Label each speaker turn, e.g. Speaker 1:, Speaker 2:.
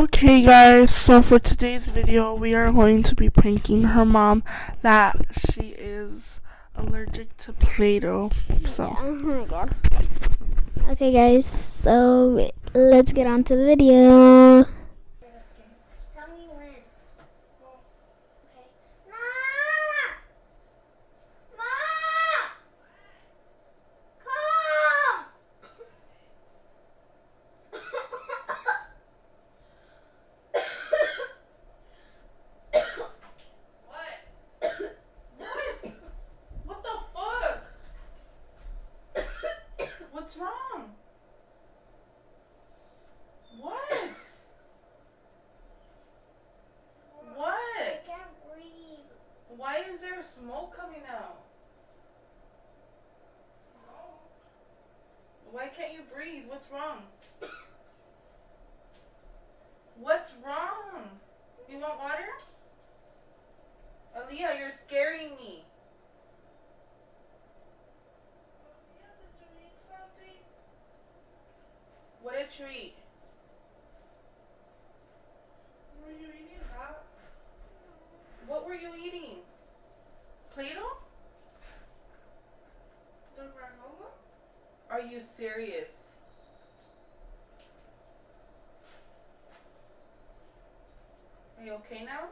Speaker 1: Okay guys, so for today's video we are going to be pranking her mom that she is allergic to Play-Doh. So
Speaker 2: oh my god. Okay guys, so let's get on to the video. Tell me when. Okay. Ma! Ma! Come!
Speaker 1: what the fuck? What's wrong? What?
Speaker 2: I can't breathe.
Speaker 1: Why is there smoke coming out? Why can't you breathe? What's wrong? What's wrong? You want water? Aaliyah, you're scaring me. You have to drink something. What did you eat? Were you eating that? What were you eating? Play-Doh? The granola? Are you serious? Are you okay now?